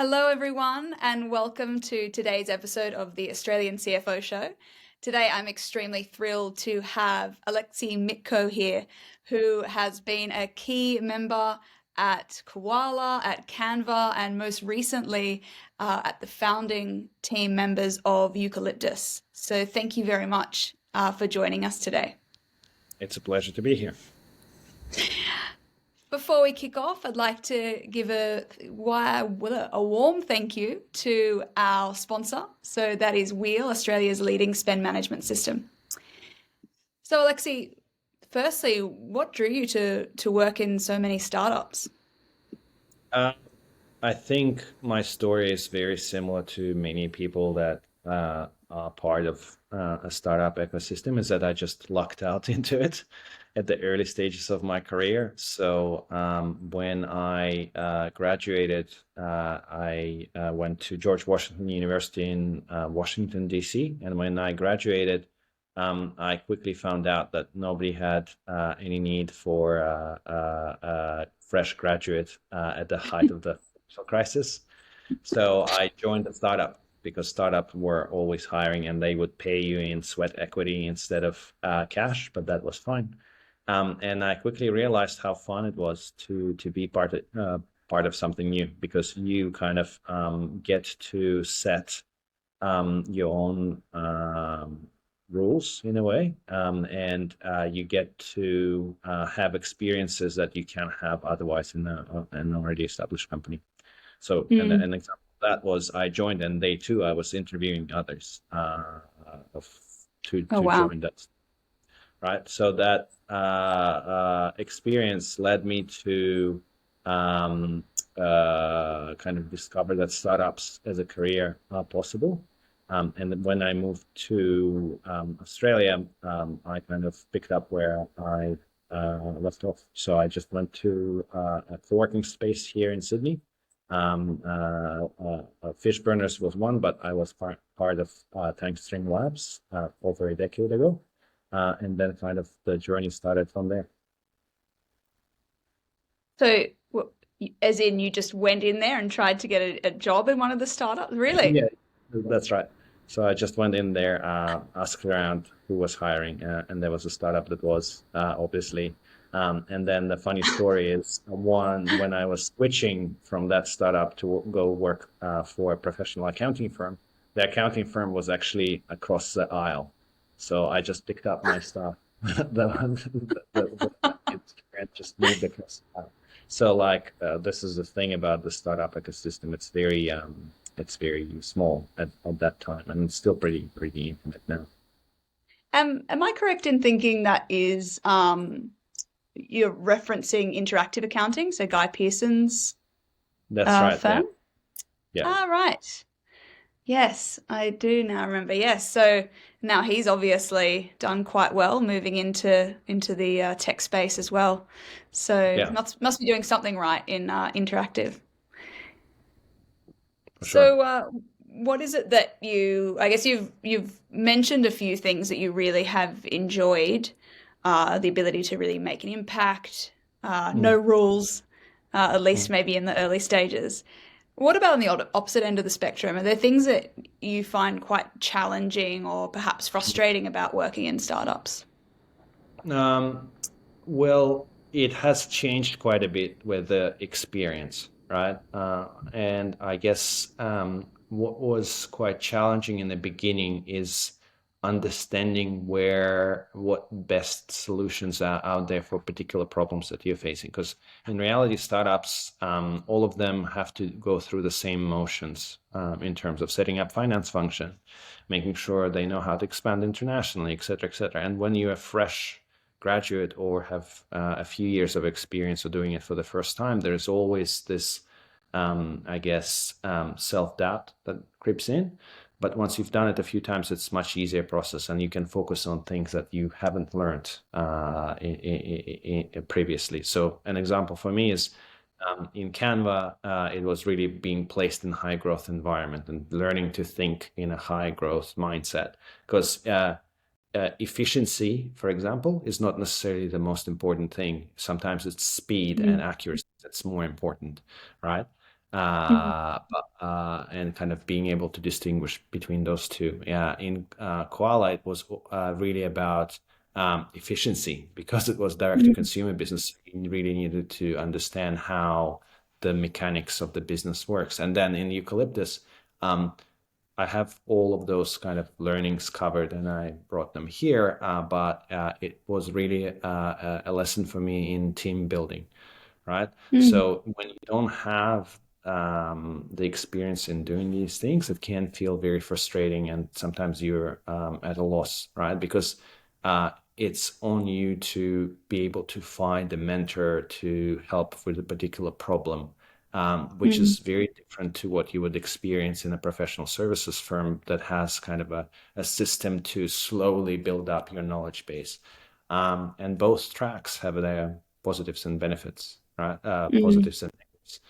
Hello, everyone, and welcome to today's episode of the Australian CFO Show. Today, I'm extremely thrilled to have Alexey Mitko here, who has been a key member at Koala, at Canva, and most recently at the founding team members of Eucalyptus. So thank you very much for joining us today. It's a pleasure to be here. Before we kick off, I'd like to give a warm thank you to our sponsor. So that is Wheel, Australia's leading spend management system. So Alexey, firstly, what drew you to work in so many startups? I think my story is very similar to many people that are part of a startup ecosystem, is that I just lucked out into it at the early stages of my career. So when I graduated, I went to George Washington University in Washington, D.C. And when I graduated, I quickly found out that nobody had any need for a fresh graduate at the height of the financial crisis. So I joined a startup because startups were always hiring and they would pay you in sweat equity instead of cash, but that was fine. And I quickly realized how fun it was to be part of something new, because you kind of get to set your own rules in a way, and you get to have experiences that you can't have otherwise in an already established company. So an example of that was I joined, and day two I was interviewing others to join that. Right, so that experience led me to kind of discover that startups as a career are possible. And when I moved to Australia, I kind of picked up where I left off. So I just went to a co-working space here in Sydney. Fishburners was one, but I was part of Tankstream Labs over a decade ago. And then kind of the journey started from there. So, as in you just went in there and tried to get a job in one of the startups? Really? Yeah, that's right. So I just went in there, asked around who was hiring, and there was a startup that was, obviously. And then the funny story is, when I was switching from that startup to go work for a professional accounting firm, the accounting firm was actually across the aisle. So I just picked up my stuff, and just moved across the aisle. So this is the thing about the startup ecosystem. It's very small at that time, and it's still pretty intimate now. Am I correct in thinking that is you're referencing interactive accounting, so Guy Pearson's That's right, firm? Yeah. Ah, right. Yes, I do now remember. Yes, so now he's obviously done quite well moving into the tech space as well. So Yeah. must be doing something right in interactive. For sure. So what is it that I guess you've mentioned a few things that you really have enjoyed, the ability to really make an impact, no rules, at least maybe in the early stages. What about on the opposite end of the spectrum? Are there things that you find quite challenging or perhaps frustrating about working in startups? Well, it has changed quite a bit with the experience, right? And I guess what was quite challenging in the beginning is understanding what best solutions are out there for particular problems that you're facing. Because in reality, startups, all of them have to go through the same motions in terms of setting up finance function, making sure they know how to expand internationally, et cetera, et cetera. And when you're a fresh graduate or have a few years of experience of doing it for the first time, there's always this, self-doubt that creeps in. But once you've done it a few times, it's much easier process, and you can focus on things that you haven't learned previously. So an example for me is in Canva, it was really being placed in a high growth environment and learning to think in a high growth mindset, because efficiency, for example, is not necessarily the most important thing. Sometimes it's speed and accuracy that's more important, right? Mm, and kind of being able to distinguish between those two. Yeah, in Koala, it was really about efficiency because it was direct to mm, consumer business. You really needed to understand how the mechanics of the business works. And then in Eucalyptus, um, I have all of those kind of learnings covered and I brought them here, but it was really a lesson for me in team building, right? mm, So when you don't have the experience in doing these things, it can feel very frustrating and sometimes you're at a loss, right? Because it's on you to be able to find a mentor to help with a particular problem, which mm, is very different to what you would experience in a professional services firm that has kind of a system to slowly build up your knowledge base. And both tracks have their positives and benefits, right? mm, Positives and negatives.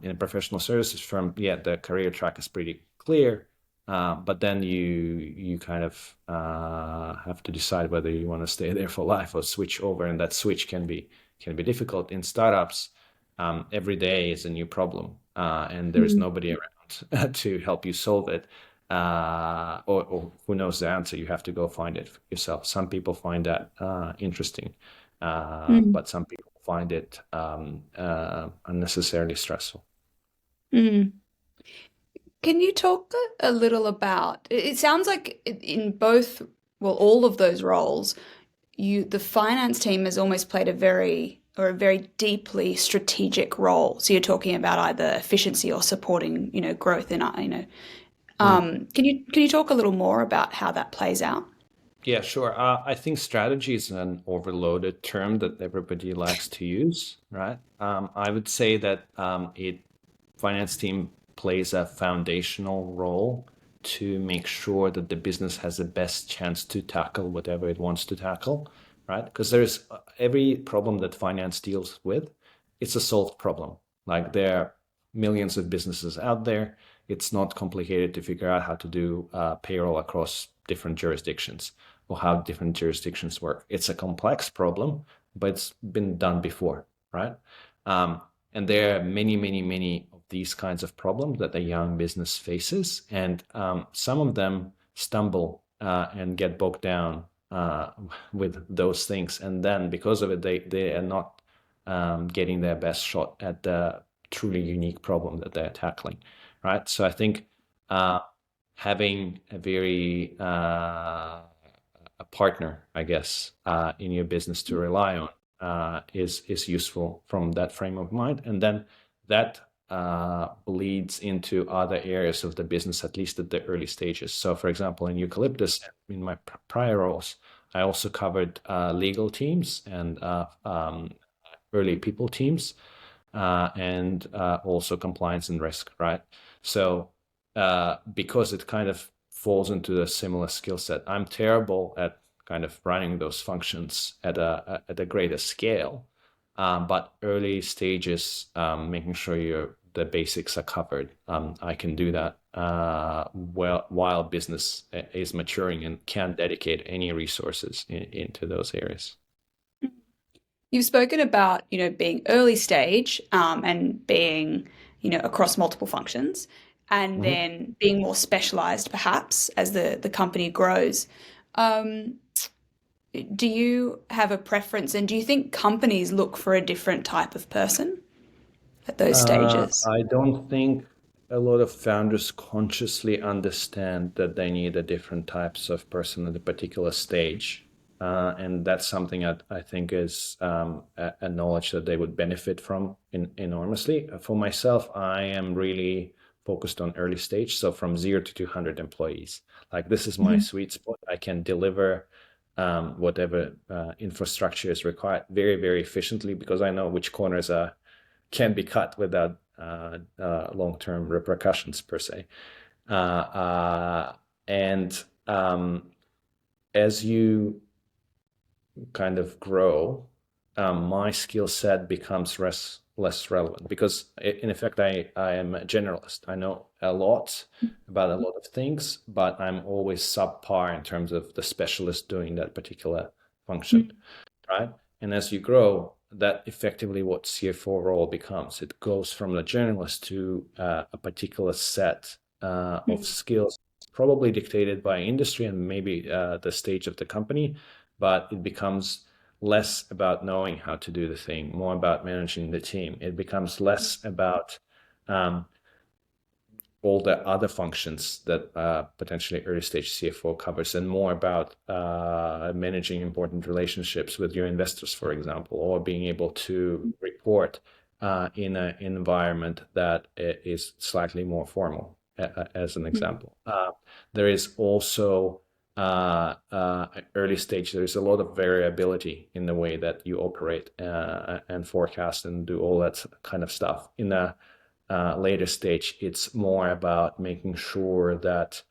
In a professional services firm, yeah, the career track is pretty clear, but then you kind of have to decide whether you want to stay there for life or switch over, and that switch can be difficult. In startups, every day is a new problem, and there is mm, nobody around to help you solve it. Or who knows the answer? You have to go find it yourself. Some people find that interesting, mm, but some people find it unnecessarily stressful. mm. Can you talk a little about, it sounds like in both, well, all of those roles, the finance team has almost played a very deeply strategic role. So you're talking about either efficiency or supporting, growth in, Mm. can you talk a little more about how that plays out? Yeah, sure. I think strategy is an overloaded term that everybody likes to use, right? I would say that finance team plays a foundational role to make sure that the business has the best chance to tackle whatever it wants to tackle, right? Because there's every problem that finance deals with, it's a solved problem. Like there are millions of businesses out there. It's not complicated to figure out how to do payroll across different jurisdictions or how different jurisdictions work. It's a complex problem, but it's been done before, right? Um, and there are many, many, many of these kinds of problems that a young business faces, and some of them stumble and get bogged down with those things, and then because of it, they are not getting their best shot at the truly unique problem that they're tackling, right? So I think uh, having a very a partner, I guess, in your business to rely on is useful from that frame of mind, and then that bleeds into other areas of the business, at least at the early stages. So, for example, in Eucalyptus, in my prior roles, I also covered legal teams and early people teams, and also compliance and risk, right? So because it kind of falls into a similar skill set, I'm terrible at kind of running those functions at a greater scale, but early stages, making sure the basics are covered. I can do that well while business is maturing and can dedicate any resources into those areas. You've spoken about, being early stage, and being, across multiple functions, and Mhm. then being more specialized perhaps as the company grows. Um, do you have a preference, and do you think companies look for a different type of person at those stages? I don't think a lot of founders consciously understand that they need a different types of person at a particular stage. And that's something that I think is a knowledge that they would benefit from enormously. For myself, I am really focused on early stage. So from 0 to 200 employees, like this is my Mhm. sweet spot. I can deliver whatever infrastructure is required very, very efficiently because I know which corners are can be cut without long-term repercussions per se. And as you kind of grow, my skill set becomes less relevant because in effect I am a generalist. I know a lot about a lot of things, but I'm always subpar in terms of the specialist doing that particular function, right? And as you grow, that effectively what CFO role becomes. It goes from the generalist to a particular set of skills, probably dictated by industry and maybe the stage of the company, but it becomes less about knowing how to do the thing, more about managing the team. It becomes less about all the other functions that potentially early stage CFO covers, and more about managing important relationships with your investors, for example, or being able to report in an environment that is slightly more formal, as an example. There is also early stage, there's a lot of variability in the way that you operate and forecast and do all that kind of stuff. In the later stage, it's more about making sure that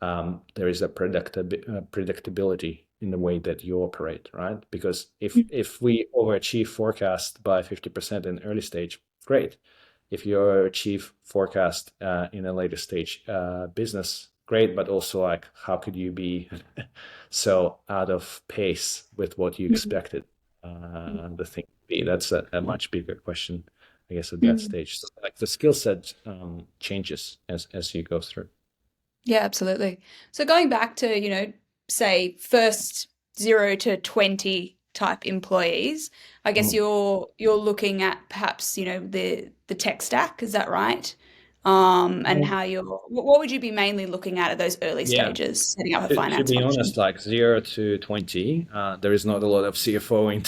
there is a predictability in the way that you operate, right? Because if we overachieve forecast by 50% in early stage, great. If you achieve forecast in a later stage business, great. But also, like, how could you be so out of pace with what you expected the thing to be? That's a much bigger question, I guess, at that stage. So, like, the skill set changes as you go through. Yeah, absolutely. So going back to, say first 0 to 20 type employees, I guess you're looking at perhaps, the tech stack, is that right? And how what would you be mainly looking at those early Yeah. stages, setting up a To finance be function? honest, like 0 to 20, there is not a lot of CFOing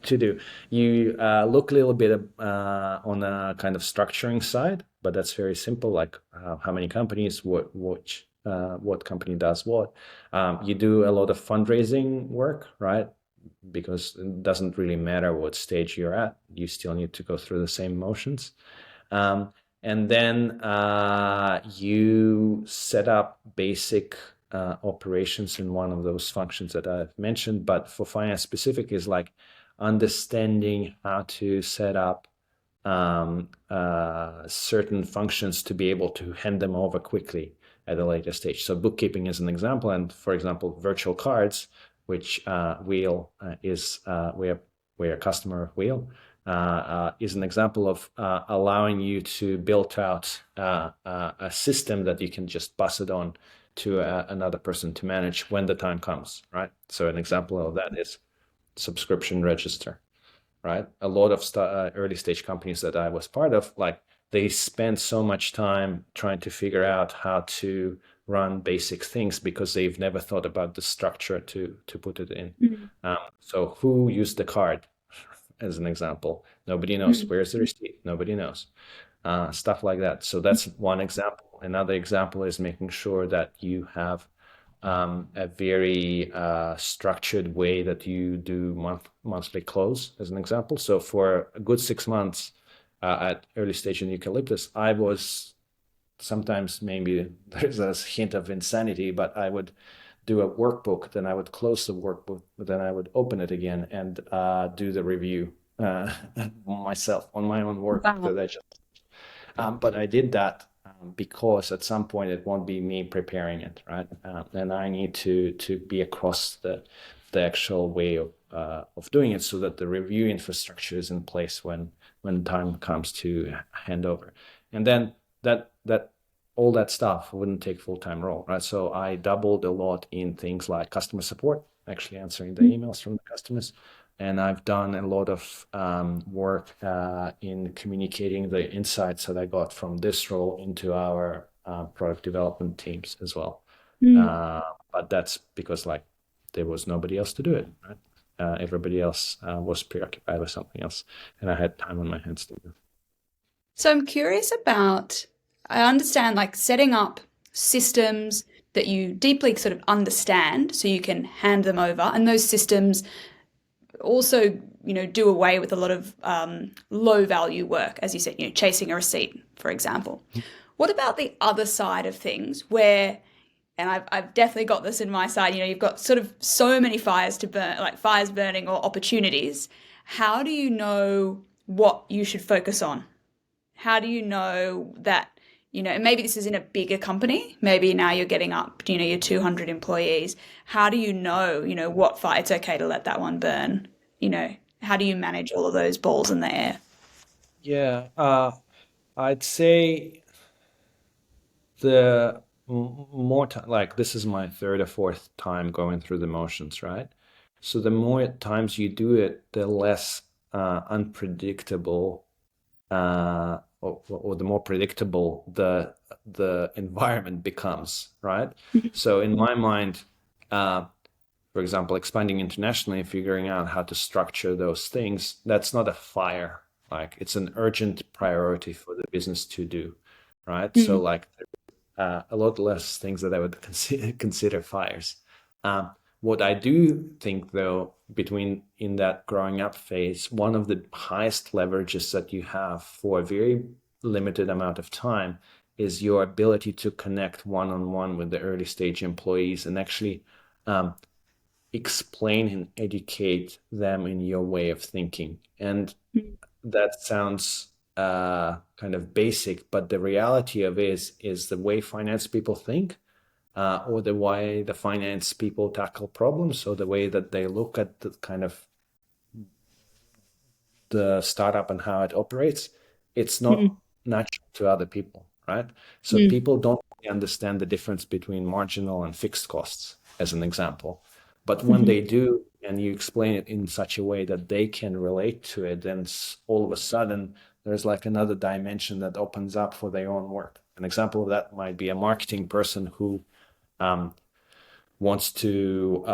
to do. You look a little bit on a kind of structuring side, but that's very simple. Like how many companies, what company does what. You do a lot of fundraising work, right? Because it doesn't really matter what stage you're at. You still need to go through the same motions. And then you set up basic operations in one of those functions that I've mentioned. But for finance specific is like understanding how to set up certain functions to be able to hand them over quickly at a later stage. So bookkeeping is an example. And for example, virtual cards, which Wheel is, we're a customer of Wheel, is an example of allowing you to build out a system that you can just pass it on to another person to manage when the time comes, right? So an example of that is subscription register, right? A lot of early stage companies that I was part of, like, they spend so much time trying to figure out how to run basic things because they've never thought about the structure to put it in. So who used the card, as an example? Nobody knows. Where's the receipt? Nobody knows. Stuff like that. So that's one example. Another example is making sure that you have a very structured way that you do monthly close, as an example. So for a good 6 months at early stage in Eucalyptus, I was sometimes, maybe there's a hint of insanity, but I would do a workbook, then I would close the workbook, but then I would open it again and do the review myself on my own work Wow. that I just. But I did that because at some point it won't be me preparing it, right? And I need to be across the actual way of doing it, so that the review infrastructure is in place when time comes to hand over. And then that all that stuff wouldn't take full-time role, right? So I doubled a lot in things like customer support, actually answering the emails from the customers. And I've done a lot of work in communicating the insights that I got from this role into our product development teams as well. But that's because, like, there was nobody else to do it, right? Everybody else was preoccupied with something else, and I had time on my hands to do. So I'm curious about, I understand like setting up systems that you deeply sort of understand so you can hand them over. And those systems also, do away with a lot of low value work, as you said, chasing a receipt, for example. What about the other side of things where, and I've definitely got this in my side, you've got sort of so many fires to burn, like fires burning or opportunities. How do you know what you should focus on? How do you know that, and maybe this is in a bigger company, maybe now you're getting up, your 200 employees. How do you know, what fire, it's okay to let that one burn, how do you manage all of those balls in the air? Yeah, I'd say the more time, like this is my third or fourth time going through the motions, right? So the more times you do it, the less unpredictable or the more predictable the environment becomes, right? So in my mind, uh, for example, expanding internationally and figuring out how to structure those things, that's not a fire. Like it's an urgent priority for the business to do, right? So Mm, like a lot less things that I would consider fires. Um, what I do think, though, between in that growing up phase, one of the highest leverages that you have for a very limited amount of time is your ability to connect one on one with the early stage employees and actually um, explain and educate them in your way of thinking. And mm, that sounds kind of basic, but the reality of it is the way finance people think, or the way the finance people tackle problems, or the way that they look at the kind of the startup and how it operates, it's not mm, natural to other people, right? So mm, people don't really understand the difference between marginal and fixed costs, as an example. But when mhm, they do, and you explain it in such a way that they can relate to it, then all of a sudden there's like another dimension that opens up for their own work. An example of that might be a marketing person who um, wants to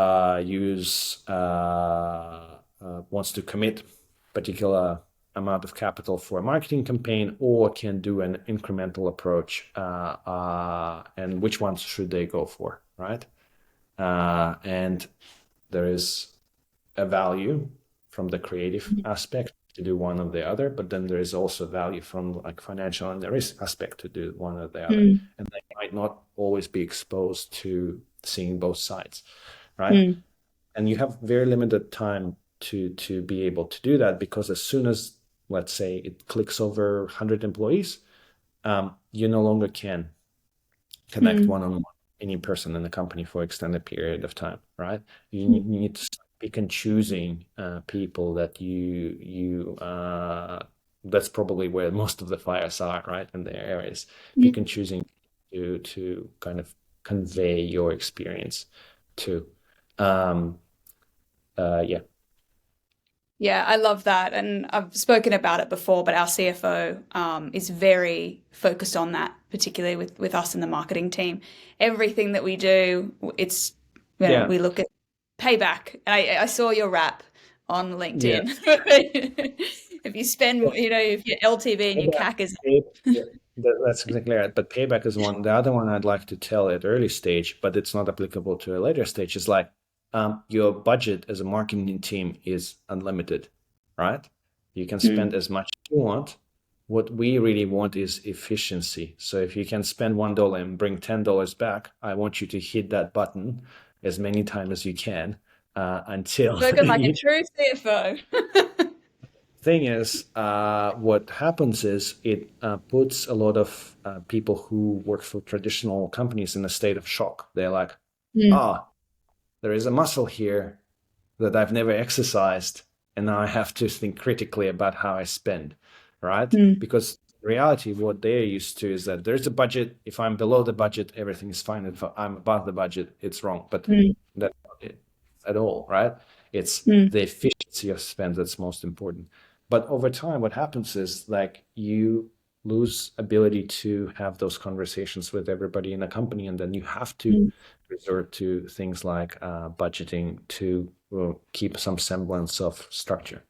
wants to commit particular amount of capital for a marketing campaign, or can do an incremental approach, and which ones should they go for, right? And there is a value from the creative aspect to do one or the other, but then there is also value from like financial and the risk aspect to do one or the other. mm, And they might not always be exposed to seeing both sides, right? mm, And you have very limited time to be able to do that, because as soon as, let's say, it clicks over 100 employees, you no longer can connect mm, one-on-one any person in the company for extended period of time, right? You mm, need to pick and choosing people that that's probably where most of the fires are, right? In their areas. Pick mm. and choosing to kind of convey your experience to. Um, yeah. Yeah, I love that. And I've spoken about it before, but our CFO is very focused on that, particularly with us in the marketing team. Everything that we do, it's, Yeah. we look at payback. I saw your rap on Yeah. LinkedIn. If you spend, if your LTV and your Payback, CAC is, yeah, that's exactly right. But payback is one. The other one I'd like to tell at early stage, but it's not applicable to a later stage, is like your budget as a marketing team is unlimited, right? You can spend mm, as much as you want. What we really want is efficiency. So if you can spend $1 and bring $10 back, I want you to hit that button as many times as you can until spoken like a you true CFO. thing is, what happens is it puts a lot of people who work for traditional companies in a state of shock. They're like, Mm, ah, there is a muscle here that I've never exercised, and now I have to think critically about how I spend, right? mm, Because in reality, what they're used to is that there's a budget. If I'm below the budget, everything is fine. If I'm above the budget, it's wrong. But mm, that's not it at all, right? It's mm, the efficiency of spend that's most important. But over time, what happens is like you lose ability to have those conversations with everybody in a company, and then you have to mm, resort to things like budgeting to keep some semblance of structure.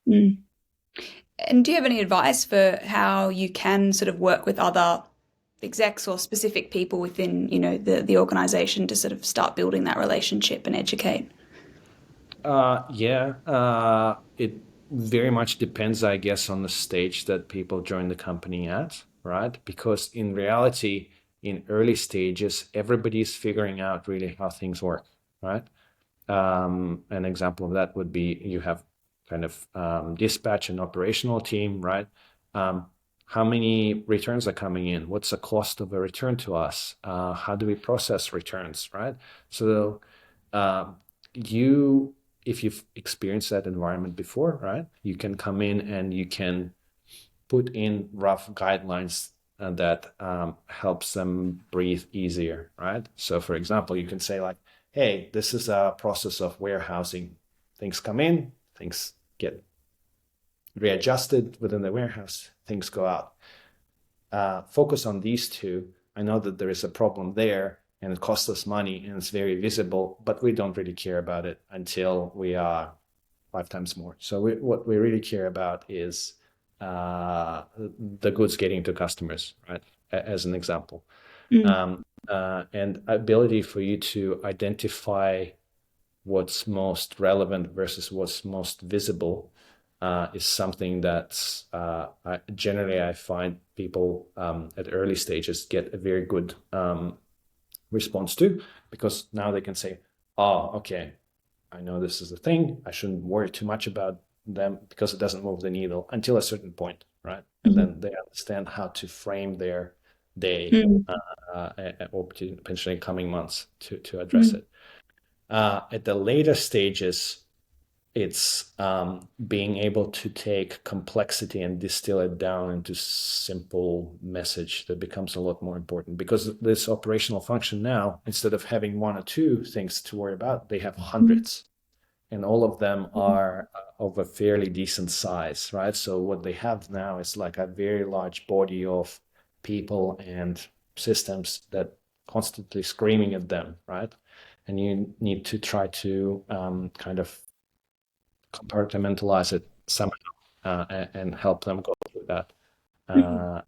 mm. And do you have any advice for how you can sort of work with other execs or specific people within, the organization to sort of start building that relationship and educate? Yeah, it very much depends, I guess, on the stage that people join the company at, right? Because in reality, in early stages, everybody's figuring out really how things work, right? An example of that would be you have kind of dispatch and operational team, right? Um, how many returns are coming in? What's the cost of a return to us? How do we process returns, right? So you if you've experienced that environment before, right, you can come in and you can put in rough guidelines that helps them breathe easier, right? So for example, you can say like, hey, this is a process of warehousing. Things come in, things get readjusted within the warehouse, things go out. Focus on these two. I know that there is a problem there and it costs us money and it's very visible, but we don't really care about it until we are 5 times more. So what we really care about is the goods getting to customers, right? As an example. Mm. And ability for you to identify what's most relevant versus what's most visible is something that's generally I find people at early stages get a very good response to, because now they can say, oh, okay, I know this is a thing. I shouldn't worry too much about them because it doesn't move the needle until a certain point, right? And Mm. then they understand how to frame their day Mm. or potentially coming months to address Mm. it. At the later stages, it's being able to take complexity and distill it down into simple message that becomes a lot more important, because this operational function now, instead of having one or two things to worry about, they have Mm. hundreds, and all of them Mm. are of a fairly decent size, right? So what they have now is like a very large body of people and systems that constantly screaming at them, right? And you need to try to kind of compartmentalize it somehow and help them go through that Mm. uh,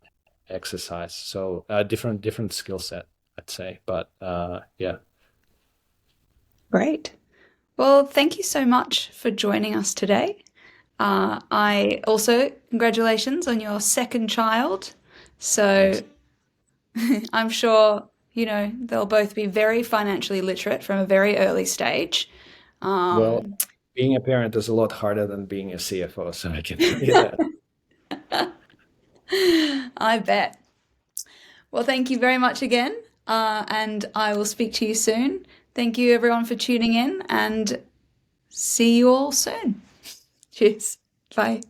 exercise. So different skill set, I'd say, but yeah. Great. Well, thank you so much for joining us today. I also, congratulations on your second child. So Thanks. I'm sure, they'll both be very financially literate from a very early stage. Well, Um, being a parent is a lot harder than being a CFO, so I can tell you that. I bet. Well, thank you very much again, and I will speak to you soon. Thank you, everyone, for tuning in, and see you all soon. Cheers. Bye.